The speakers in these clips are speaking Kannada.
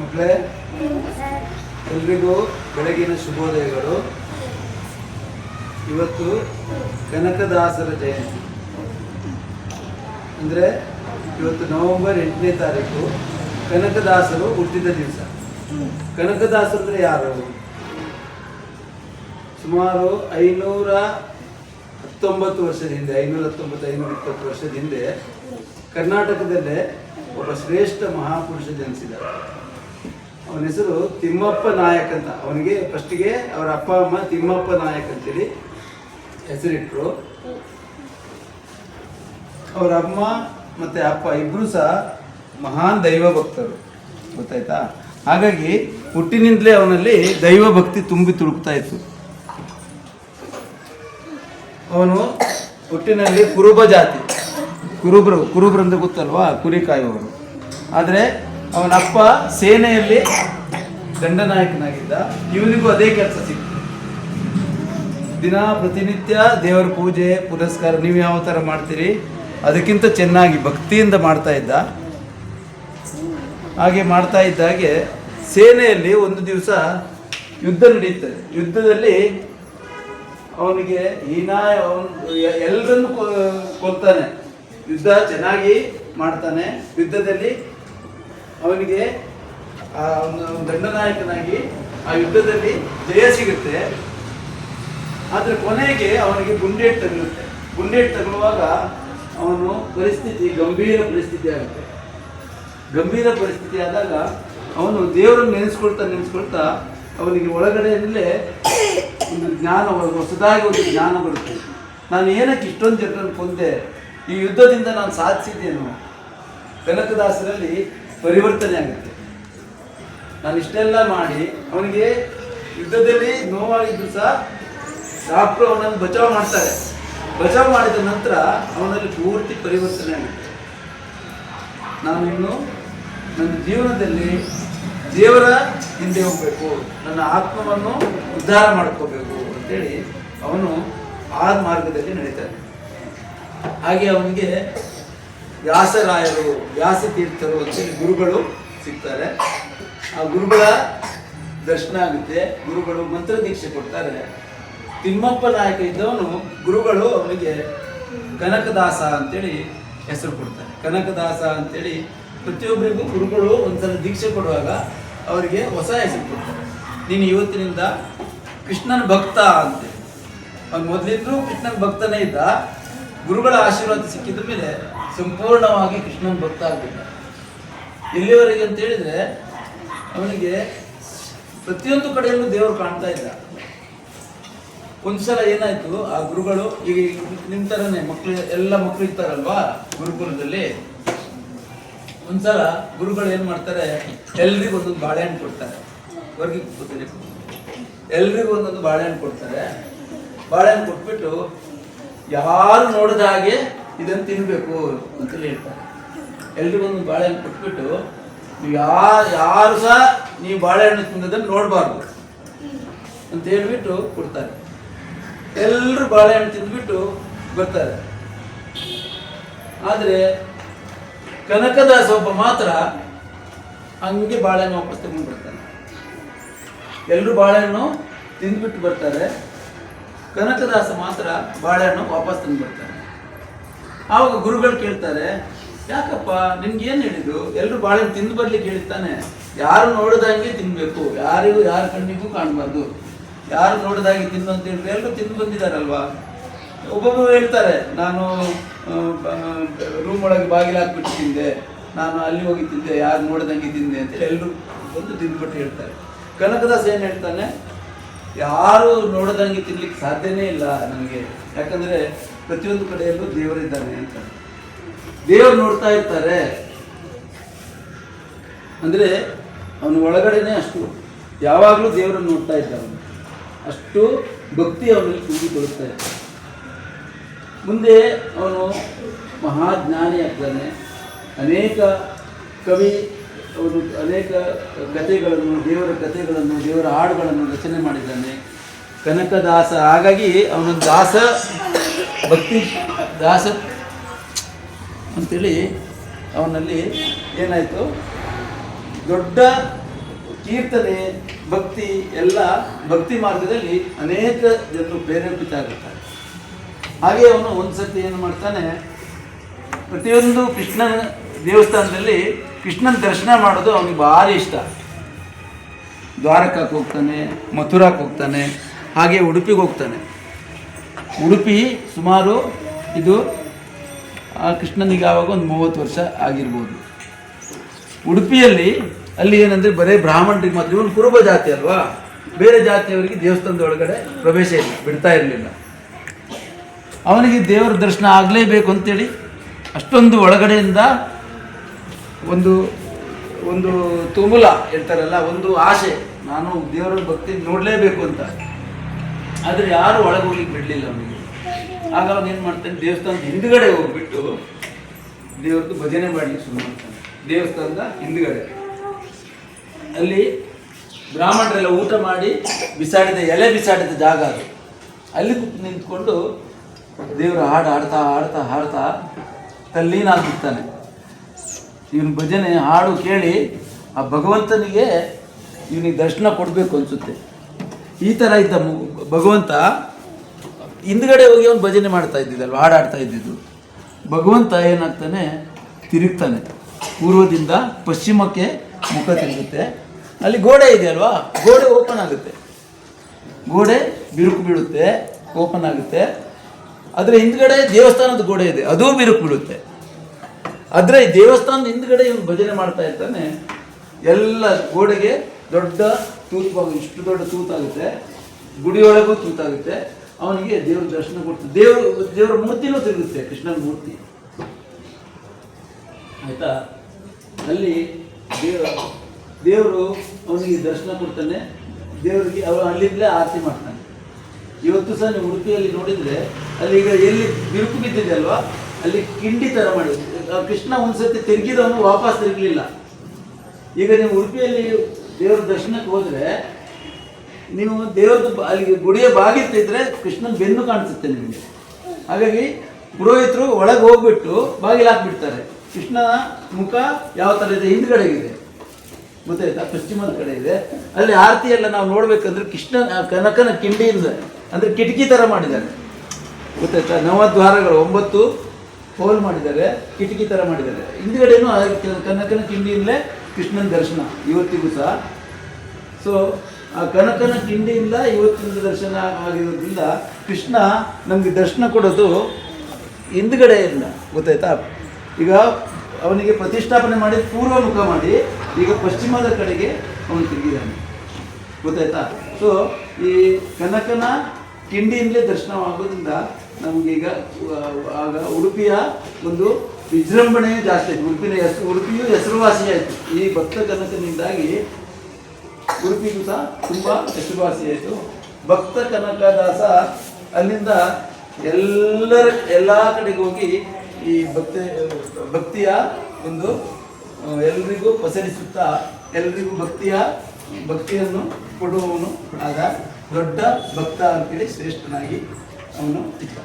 ಮಕ್ಕಳೇ, ಎಲ್ರಿಗೂ ಬೆಳಗಿನ ಶುಭೋದಯಗಳು. ಇವತ್ತು ಕನಕದಾಸರ ಜಯಂತಿ. ಅಂದರೆ ಇವತ್ತು ನವೆಂಬರ್ 8ನೇ ತಾರೀಕು ಕನಕದಾಸರು ಹುಟ್ಟಿದ ದಿವಸ. ಕನಕದಾಸರು ಅಂದರೆ ಯಾರು? ಸುಮಾರು 519 ವರ್ಷದ ಹಿಂದೆ, 520 ವರ್ಷದ ಹಿಂದೆ ಕರ್ನಾಟಕದಲ್ಲೇ ಒಬ್ಬ ಶ್ರೇಷ್ಠ ಮಹಾಪುರುಷ ಜನಿಸಿದ್ದಾರೆ. ಅವನ ಹೆಸರು ತಿಮ್ಮಪ್ಪ ನಾಯಕ್ ಅಂತ. ಅವನಿಗೆ ಫಸ್ಟಿಗೆ ಅವರ ಅಪ್ಪ ಅಮ್ಮ ತಿಮ್ಮಪ್ಪ ನಾಯಕ್ ಅಂತೇಳಿ ಹೆಸರಿಟ್ಟರು. ಅವರ ಅಮ್ಮ ಮತ್ತು ಅಪ್ಪ ಇಬ್ಬರು ಸಹ ಮಹಾನ್ ದೈವ ಭಕ್ತರು, ಗೊತ್ತಾಯ್ತಾ? ಹಾಗಾಗಿ ಹುಟ್ಟಿನಿಂದಲೇ ಅವನಲ್ಲಿ ದೈವ ಭಕ್ತಿ ತುಂಬಿ ತುಳುಕ್ತಾ ಇತ್ತು. ಅವನು ಹುಟ್ಟಿನಲ್ಲಿ ಕುರುಬ ಜಾತಿ, ಕುರುಬ್ರು ಅಂತ ಗೊತ್ತಲ್ವಾ, ಕುರಿ ಕಾಯುವವರು. ಆದರೆ ಅವನ ಅಪ್ಪ ಸೇನೆಯಲ್ಲಿ ದಂಡನಾಯಕನಾಗಿದ್ದ. ಇವನಿಗೂ ಅದೇ ಕೆಲಸ ಸಿಕ್ತು. ದಿನ ಪ್ರತಿನಿತ್ಯ ದೇವರ ಪೂಜೆ ಪುರಸ್ಕಾರ ನೀವು ಯಾವ ಥರ ಮಾಡ್ತೀರಿ ಅದಕ್ಕಿಂತ ಚೆನ್ನಾಗಿ ಭಕ್ತಿಯಿಂದ ಮಾಡ್ತಾ ಇದ್ದ. ಹಾಗೆ ಮಾಡ್ತಾ ಇದ್ದಾಗೆ ಸೇನೆಯಲ್ಲಿ ಒಂದು ದಿವಸ ಯುದ್ಧ ನಡೆಯುತ್ತದೆ. ಯುದ್ಧದಲ್ಲಿ ಅವನಿಗೆ ಎಲ್ಲರನ್ನು ಕೊಲ್ತಾನೆ. ಯುದ್ಧ ಚೆನ್ನಾಗಿ ಮಾಡ್ತಾನೆ. ಯುದ್ಧದಲ್ಲಿ ಅವನಿಗೆ ದಂಡನಾಯಕನಾಗಿ ಆ ಯುದ್ಧದಲ್ಲಿ ಜಯ ಸಿಗುತ್ತೆ. ಆದರೆ ಕೊನೆಗೆ ಅವನಿಗೆ ಗುಂಡೇಟು ತಗುಲುತ್ತೆ. ಗುಂಡೇಟು ತಗುಲುವಾಗ ಅವನು ಗಂಭೀರ ಪರಿಸ್ಥಿತಿ ಆಗುತ್ತೆ. ಗಂಭೀರ ಪರಿಸ್ಥಿತಿ ಆದಾಗ ಅವನು ದೇವರನ್ನು ನೆನೆಸ್ಕೊಳ್ತಾ ಅವನಿಗೆ ಒಳಗಡೆಯಲ್ಲೇ ಒಂದು ಜ್ಞಾನ, ಹೊಸದಾಗಿ ಒಂದು ಜ್ಞಾನ ಬರುತ್ತೆ. ನಾನು ಏನಕ್ಕೆ ಇಷ್ಟೊಂದು ಜನರನ್ನು ಕೊಂದೆ, ಈ ಯುದ್ಧದಿಂದ ನಾನು ಸಾಧಿಸಿದ್ದೇನು. ಕನಕದಾಸರಲ್ಲಿ ಪರಿವರ್ತನೆ ಆಗುತ್ತೆ. ನಾನು ಇಷ್ಟೆಲ್ಲ ಮಾಡಿ ಅವನಿಗೆ ಯುದ್ಧದಲ್ಲಿ ನೋವಾಗಿದ್ದು ಸಹ ಡಾಕ್ಟ್ರು ಅವನನ್ನು ಬಚಾವ್ ಮಾಡ್ತಾರೆ. ಬಚಾವ್ ಮಾಡಿದ ನಂತರ ಅವನಲ್ಲಿ ಪೂರ್ತಿ ಪರಿವರ್ತನೆ ಆಗುತ್ತೆ. ನಾನು ಇನ್ನು ನನ್ನ ಜೀವನದಲ್ಲಿ ದೇವರ ಹಿಂದೆ ಹೋಗಬೇಕು, ನನ್ನ ಆತ್ಮವನ್ನು ಉದ್ಧಾರ ಮಾಡ್ಕೋಬೇಕು ಅಂತೇಳಿ ಅವನು ಆ ಮಾರ್ಗದಲ್ಲಿ ನಡೀತಾನೆ. ಹಾಗೆ ಅವನಿಗೆ ವ್ಯಾಸರಾಯರು, ವ್ಯಾಸತೀರ್ಥರು ಅಂತೇಳಿ ಗುರುಗಳು ಸಿಗ್ತಾರೆ. ಆ ಗುರುಗಳ ದರ್ಶನ ಆಗುತ್ತೆ. ಗುರುಗಳು ಮಂತ್ರ ದೀಕ್ಷೆ ಕೊಡ್ತಾರೆ. ತಿಮ್ಮಪ್ಪ ನಾಯಕ ಇದ್ದವನು ಗುರುಗಳು ಅವನಿಗೆ ಕನಕದಾಸ ಅಂತೇಳಿ ಹೆಸರು ಕೊಡ್ತಾರೆ. ಕನಕದಾಸ ಅಂತೇಳಿ ಪ್ರತಿಯೊಬ್ಬರಿಗೂ ಗುರುಗಳು ಒಂದ್ಸಲ ದೀಕ್ಷೆ ಕೊಡುವಾಗ ಅವರಿಗೆ ಹೊಸ ಹೆಸರು ಕೊಡ್ತಾರೆ. ನೀನು ಇವತ್ತಿನಿಂದ ಕೃಷ್ಣನ ಭಕ್ತ ಅಂತೇಳಿ. ಅವನು ಮೊದಲಿದ್ರು ಕೃಷ್ಣನ ಭಕ್ತನೇ ಇದ್ದ. ಗುರುಗಳ ಆಶೀರ್ವಾದ ಸಿಕ್ಕಿದ ಮೇಲೆ ಸಂಪೂರ್ಣವಾಗಿ ಕೃಷ್ಣನ ಭಕ್ತ ಆಗಬೇಕು. ಎಲ್ಲಿವರೆಗೆ ಅಂತ ಹೇಳಿದ್ರೆ ಅವನಿಗೆ ಪ್ರತಿಯೊಂದು ಕಡೆಯಲ್ಲೂ ದೇವರು ಕಾಣ್ತಾ ಇದ್ದ. ಒಂದ್ಸಲ ಏನಾಯ್ತು, ಆ ಗುರುಗಳು ಈಗ ನಿಮ್ಮ ಥರನೇ ಎಲ್ಲ ಮಕ್ಕಳು ಇರ್ತಾರಲ್ವಾ ಗುರುಕುಲದಲ್ಲಿ. ಒಂದ್ಸಲ ಗುರುಗಳು ಏನು ಮಾಡ್ತಾರೆ, ಎಲ್ರಿಗೂ ಒಂದೊಂದು ಬಾಳೆಹಣ್ಣು ಕೊಡ್ತಾರೆ. ಹೊರಗೆ ಕೂತ್ಕೊತೀನಿ, ಎಲ್ರಿಗೂ ಒಂದೊಂದು ಬಾಳೆಹಣ್ಣು ಕೊಡ್ತಾರೆ. ಬಾಳೆಹಣ್ಣು ಕೊಟ್ಬಿಟ್ಟು ಯಾರು ನೋಡಿದ ಹಾಗೆ ಇದನ್ನು ತಿನ್ನಬೇಕು ಅಂತೇಳಿ ಹೇಳ್ತಾರೆ. ಎಲ್ರಿಗೂ ಒಂದೊಂದು ಬಾಳೆಹಣ್ಣು ಕೊಟ್ಬಿಟ್ಟು ನೀವು ಯಾರು ಸಹ ನೀವು ಬಾಳೆಹಣ್ಣು ತಿನ್ನೋದನ್ನು ನೋಡಬಾರ್ದು ಅಂತ ಹೇಳ್ಬಿಟ್ಟು ಕೊಡ್ತಾರೆ. ಎಲ್ಲರೂ ಬಾಳೆಹಣ್ಣು ತಿಂದ್ಬಿಟ್ಟು ಬರ್ತಾರೆ. ಆದರೆ ಕನಕದಾಸ ಒಬ್ಬ ಮಾತ್ರ ಹಂಗೆ ಬಾಳೆಹಣ್ಣು ವಾಪಸ್ ತಗೊಂಡು ಬರ್ತಾನೆ. ಎಲ್ಲರೂ ಬಾಳೆಹಣ್ಣು ತಿಂದ್ಬಿಟ್ಟು ಬರ್ತಾರೆ. ಕನಕದಾಸ ಮಾತ್ರ ಬಾಳೆಹಣ್ಣು ವಾಪಸ್ ತಂದು ಬರ್ತಾನೆ. ಆವಾಗ ಗುರುಗಳು ಕೇಳ್ತಾರೆ, ಯಾಕಪ್ಪ ನಿನ್ಗೇನು ಹೇಳಿದ್ರು? ಎಲ್ಲರೂ ಬಾಳೆಹಣ್ಣು ತಿಂದು ಬರ್ಲಿಕ್ಕೆ ಹೇಳಿರ್ತಾನೆ. ಯಾರು ನೋಡಿದಂಗೆ ತಿನ್ಬೇಕು, ಯಾರ ಕಣ್ಣಿಗೂ ಕಾಣಬಾರ್ದು, ಯಾರು ನೋಡಿದಾಗೆ ತಿನ್ನು ಅಂತ ಹೇಳಿದ್ರೆ ಎಲ್ಲರೂ ತಿಂದು ಬಂದಿದ್ದಾರಲ್ವಾ. ಒಬ್ಬೊಬ್ಬರು ಹೇಳ್ತಾರೆ, ನಾನು ರೂಮ್ ಒಳಗೆ ಬಾಗಿಲು ಹಾಕ್ಬಿಟ್ಟು ತಿಂದೆ, ನಾನು ಅಲ್ಲಿ ಹೋಗಿ ತಿಂದೆ, ಯಾರು ನೋಡಿದಂಗೆ ತಿಂದೆ ಅಂತೇಳಿ ಎಲ್ಲರೂ ಬಂದು ತಿಂದ್ಬಿಟ್ಟು ಹೇಳ್ತಾರೆ. ಕನಕದಾಸ ಏನು ಹೇಳ್ತಾನೆ, ಯಾರು ನೋಡದಂಗೆ ತಿನ್ಲಿಕ್ಕೆ ಸಾಧ್ಯನೇ ಇಲ್ಲ ನನಗೆ, ಯಾಕಂದರೆ ಪ್ರತಿಯೊಂದು ಕಡೆಯಲ್ಲೂ ದೇವರಿದ್ದಾನೆ ಅಂತ. ದೇವರು ನೋಡ್ತಾ ಇರ್ತಾರೆ ಅಂದರೆ ಅವನ ಒಳಗಡೆನೆ ಅಷ್ಟು ಯಾವಾಗಲೂ ದೇವರನ್ನು ನೋಡ್ತಾ ಇದ್ದ. ಅವನು ಅಷ್ಟು ಭಕ್ತಿ ಅವನಲ್ಲಿ ತುಂಬಿಕೊಳ್ಳುತ್ತಾ ಇದ್ದ. ಮುಂದೆ ಅವನು ಮಹಾಜ್ಞಾನಿ ಆಗ್ತಾನೆ. ಅನೇಕ ಕಥೆಗಳನ್ನು, ದೇವರ ಕಥೆಗಳನ್ನು, ದೇವರ ಹಾಡುಗಳನ್ನು ರಚನೆ ಮಾಡಿದ್ದಾನೆ ಕನಕದಾಸ. ಹಾಗಾಗಿ ಅವನೊಂದು ಭಕ್ತಿ ದಾಸ ಅಂತೇಳಿ ಅವನಲ್ಲಿ ಏನಾಯಿತು, ದೊಡ್ಡ ಕೀರ್ತನೆ ಭಕ್ತಿ ಎಲ್ಲ ಭಕ್ತಿ ಮಾರ್ಗದಲ್ಲಿ ಅನೇಕ ಜನರು ಪ್ರೇರೇಪಿತ ಆಗುತ್ತಾರೆ. ಹಾಗೆ ಅವನು ಒಂದು ಸರ್ತಿ ಏನು ಮಾಡ್ತಾನೆ, ಪ್ರತಿಯೊಂದು ಕೃಷ್ಣನ ದೇವಸ್ಥಾನದಲ್ಲಿ ಕೃಷ್ಣನ ದರ್ಶನ ಮಾಡೋದು ಅವನಿಗೆ ಭಾರಿ ಇಷ್ಟ. ದ್ವಾರಕಕ್ಕೆ ಹೋಗ್ತಾನೆ, ಮಥುರಾಕ್ಕೆ ಹೋಗ್ತಾನೆ, ಹಾಗೆ ಉಡುಪಿಗೆ ಹೋಗ್ತಾನೆ. ಉಡುಪಿ ಸುಮಾರು ಇದು ಕೃಷ್ಣನಿಗೆ ಆವಾಗ ಒಂದು 30 ವರ್ಷ ಆಗಿರ್ಬೋದು. ಉಡುಪಿಯಲ್ಲಿ ಅಲ್ಲಿ ಏನಂದರೆ ಬರೀ ಬ್ರಾಹ್ಮಣರಿಗೆ ಮಾತ್ರ, ಇವನು ಕುರುಬ ಜಾತಿ ಅಲ್ವಾ, ಬೇರೆ ಜಾತಿಯವರಿಗೆ ದೇವಸ್ಥಾನದ ಒಳಗಡೆ ಪ್ರವೇಶ ಇಲ್ಲ, ಬಿಡ್ತಾ ಇರಲಿಲ್ಲ. ಅವನಿಗೆ ದೇವರ ದರ್ಶನ ಆಗಲೇಬೇಕು ಅಂತೇಳಿ ಅಷ್ಟೊಂದು ಒಳಗಡೆಯಿಂದ ಒಂದು ಒಂದು ತುಮುಲ ಹೇಳ್ತಾರಲ್ಲ, ಒಂದು ಆಸೆ, ನಾನು ದೇವರ ಭಕ್ತಿ ನೋಡಲೇಬೇಕು ಅಂತ. ಆದರೆ ಯಾರು ಒಳಗೆ ಹೋಗ್ಲಿಕ್ಕೆ ಬಿಡಲಿಲ್ಲ ಅವನಿಗೆ. ಆಗ ಅವನು ಏನು ಮಾಡ್ತಾನೆ, ದೇವಸ್ಥಾನದ ಹಿಂದುಗಡೆ ಹೋಗ್ಬಿಟ್ಟು ದೇವ್ರದ್ದು ಭಜನೆ ಮಾಡಲಿಕ್ಕೆ ಶುರು ಮಾಡ್ತಾನೆ. ದೇವಸ್ಥಾನದ ಹಿಂದುಗಡೆ ಅಲ್ಲಿ ಬ್ರಾಹ್ಮಣರೆಲ್ಲ ಊಟ ಮಾಡಿ ಬಿಸಾಡಿದ ಎಲೆ ಬಿಸಾಡಿದ ಜಾಗ ಅದು. ಅಲ್ಲಿ ನಿಂತ್ಕೊಂಡು ದೇವರ ಹಾಡು ಹಾಡ್ತಾ ಹಾಡ್ತಾ ಹಾಡ್ತಾ ತಲ್ಲೀನಾಗ್ಬಿಡ್ತಾನೆ. ಇವನ ಭಜನೆ ಹಾಡು ಕೇಳಿ ಆ ಭಗವಂತನಿಗೆ ಇವನಿಗೆ ದರ್ಶನ ಕೊಡಬೇಕು ಅನಿಸುತ್ತೆ. ಈ ಥರ ಇದ್ದ ಭಗವಂತ ಹಿಂದ್ಗಡೆ ಹೋಗಿ ಅವನು ಭಜನೆ ಮಾಡ್ತಾ ಇದ್ದಿದ್ದಲ್ವ, ಹಾಡಾಡ್ತಾ ಇದ್ದಿದ್ದು. ಭಗವಂತ ಏನಾಗ್ತಾನೆ, ತಿರುಗ್ತಾನೆ, ಪೂರ್ವದಿಂದ ಪಶ್ಚಿಮಕ್ಕೆ ಮುಖ ತಿರುಗುತ್ತೆ. ಅಲ್ಲಿ ಗೋಡೆ ಇದೆ ಅಲ್ವಾ, ಗೋಡೆ ಓಪನ್ ಆಗುತ್ತೆ, ಗೋಡೆ ಬಿರುಕು ಬೀಳುತ್ತೆ, ಓಪನ್ ಆಗುತ್ತೆ. ಅದರ ಹಿಂದ್ಗಡೆ ದೇವಸ್ಥಾನದ ಗೋಡೆ ಇದೆ, ಅದೂ ಬಿರುಕು ಬೀಳುತ್ತೆ. ಆದರೆ ಈ ದೇವಸ್ಥಾನದ ಹಿಂದ್ಗಡೆ ಇವನು ಭಜನೆ ಮಾಡ್ತಾ ಇರ್ತಾನೆ. ಎಲ್ಲ ಗೋಡೆಗೆ ದೊಡ್ಡ ತೂತು, ಇಷ್ಟು ದೊಡ್ಡ ತೂತಾಗುತ್ತೆ, ಗುಡಿಯೊಳಗೂ ತೂತಾಗುತ್ತೆ. ಅವನಿಗೆ ದೇವ್ರ ದರ್ಶನ ಕೊಡ್ತಾರೆ. ದೇವರ ಮೂರ್ತಿನೂ ತಿರುಗುತ್ತೆ, ಕೃಷ್ಣನ ಮೂರ್ತಿ ಆಯ್ತಾ. ಅಲ್ಲಿ ದೇವರು ಅವನಿಗೆ ದರ್ಶನ ಕೊಡ್ತಾನೆ. ದೇವರಿಗೆ ಅವನು ಅಲ್ಲಿಂದಲೇ ಆರತಿ ಮಾಡ್ತಾನೆ. ಇವತ್ತು ಸಹ ನೀವು ಉಡುಪಿಯಲ್ಲಿ ನೋಡಿದರೆ ಅಲ್ಲಿ ಈಗ ಎಲ್ಲಿ ಬಿರುಕು ಬಿದ್ದಿದೆ ಅಲ್ವಾ, ಅಲ್ಲಿ ಕಿಂಡಿ ಥರ ಮಾಡಿ ಕೃಷ್ಣ ಒಂದ್ಸತಿ ತಿರುಗಿದವನು ವಾಪಸ್ ತಿರುಗಲಿಲ್ಲ. ಈಗ ನೀವು ಉಡುಪಿಯಲ್ಲಿ ದೇವ್ರ ದರ್ಶನಕ್ಕೆ ಹೋದರೆ ನೀವು ದೇವ್ರದ್ದು ಅಲ್ಲಿಗೆ ಗುಡಿಯ ಬಾಗಿಲ್ತಿದ್ರೆ ಕೃಷ್ಣನ ಬೆನ್ನು ಕಾಣಿಸುತ್ತೆ ನಿಮಗೆ. ಹಾಗಾಗಿ ಪುರೋಹಿತರು ಒಳಗೆ ಹೋಗ್ಬಿಟ್ಟು ಬಾಗಿಲು ಹಾಕ್ಬಿಡ್ತಾರೆ. ಕೃಷ್ಣನ ಮುಖ ಯಾವ ಥರ ಇದೆ, ಹಿಂದ್ಗಡೆಗಿದೆ ಗೊತ್ತಾಯ್ತಾ, ಪಶ್ಚಿಮದ ಕಡೆ ಇದೆ. ಅಲ್ಲಿ ಆರತಿ ಎಲ್ಲ ನಾವು ನೋಡ್ಬೇಕಂದ್ರೆ ಕೃಷ್ಣ ಕನಕನ ಕಿಂಡಿಯಿಂದ ಅಂದರೆ ಕಿಟಕಿ ಥರ ಮಾಡಿದ್ದಾರೆ ಗೊತ್ತಾಯ್ತಾ. ನವದ್ವಾರಗಳು 9 ಹೋಲ್ ಮಾಡಿದ್ದಾರೆ, ಕಿಟಕಿ ಥರ ಮಾಡಿದ್ದಾರೆ. ಹಿಂದ್ಗಡೆನೂ ಕನಕನ ಕಿಂಡಿಯಿಂದಲೇ ಕೃಷ್ಣನ ದರ್ಶನ ಇವತ್ತಿಗೂ ಸಹ. ಸೊ ಆ ಕನಕನ ಕಿಂಡಿಯಿಂದ ಇವತ್ತಿನ ದರ್ಶನ ಆಗಿರೋದ್ರಿಂದ ಕೃಷ್ಣ ನಮಗೆ ದರ್ಶನ ಕೊಡೋದು ಹಿಂದ್ಗಡೆಯಿಂದ ಗೊತ್ತಾಯ್ತಾ. ಈಗ ಅವನಿಗೆ ಪ್ರತಿಷ್ಠಾಪನೆ ಮಾಡಿ ಪೂರ್ವ ಮುಖ ಮಾಡಿ ಈಗ ಪಶ್ಚಿಮದ ಕಡೆಗೆ ಅವನು ತಿರುಗಿದ್ದಾನೆ ಗೊತ್ತಾಯ್ತಾ. ಸೊ ಈ ಕನಕನ ಕಿಂಡಿಯಿಂದಲೇ ದರ್ಶನವಾಗೋದ್ರಿಂದ ನಮಗೀಗ ಆಗ ಉಡುಪಿಯ ಒಂದು ವಿಜೃಂಭಣೆಯೂ ಜಾಸ್ತಿ ಆಯಿತು. ಉಡುಪಿಯು ಹೆಸರುವಾಸಿ ಆಯಿತು. ಈ ಭಕ್ತ ಕನಕನಿಂದಾಗಿ ಉಡುಪಿಗೂ ಸಹ ತುಂಬ ಹೆಸರುವಾಸಿ ಆಯಿತು. ಭಕ್ತ ಕನಕದಾಸ ಅಲ್ಲಿಂದ ಎಲ್ಲ ಕಡೆಗೆ ಹೋಗಿ ಈ ಭಕ್ತಿಯ ಒಂದು ಎಲ್ರಿಗೂ ಪಸರಿಸುತ್ತಾ ಎಲ್ರಿಗೂ ಭಕ್ತಿಯನ್ನು ಕೊಡುವವನು ಆದ ದೊಡ್ಡ ಭಕ್ತ ಅಂತೇಳಿ ಶ್ರೇಷ್ಠನಾಗಿ ಅವನು ಇದ್ದ.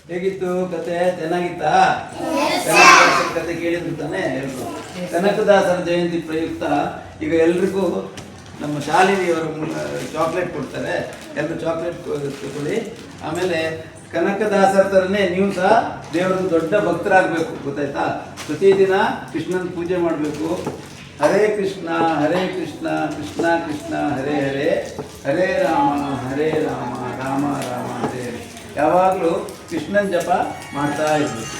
ಹೇಗಿತ್ತು ಕತೆ? ಚೆನ್ನಾಗಿತ್ತಾ? ಕತೆ ಕೇಳಿದ್ರು ತಾನೆ. ಕನಕದಾಸರ ಜಯಂತಿ ಪ್ರಯುಕ್ತ ಈಗ ಎಲ್ರಿಗೂ ನಮ್ಮ ಶಾಲಿನಿಯವರ ಚಾಕ್ಲೇಟ್ ಕೊಡ್ತಾರೆ. ಎಲ್ಲರೂ ಚಾಕ್ಲೇಟ್ ತಗೊಳ್ಳಿ. ಆಮೇಲೆ ಕನಕದಾಸರ ಥರನೇ ನೀವು ಸಹ ದೇವರದ್ದು ದೊಡ್ಡ ಭಕ್ತರಾಗಬೇಕು ಗೊತ್ತಾಯ್ತಾ. ಪ್ರತಿದಿನ ಕೃಷ್ಣನ ಪೂಜೆ ಮಾಡಬೇಕು. ಹರೇ ಕೃಷ್ಣ ಕೃಷ್ಣ ಕೃಷ್ಣ ಹರೇ ಹರೇ, ಹರೇ ರಾಮ ರಾಮ ರಾಮ ಹರೇ ಹರೇ. ಯಾವಾಗಲೂ ಕೃಷ್ಣನ ಜಪ ಮಾಡ್ತಾ ಇರಬೇಕು.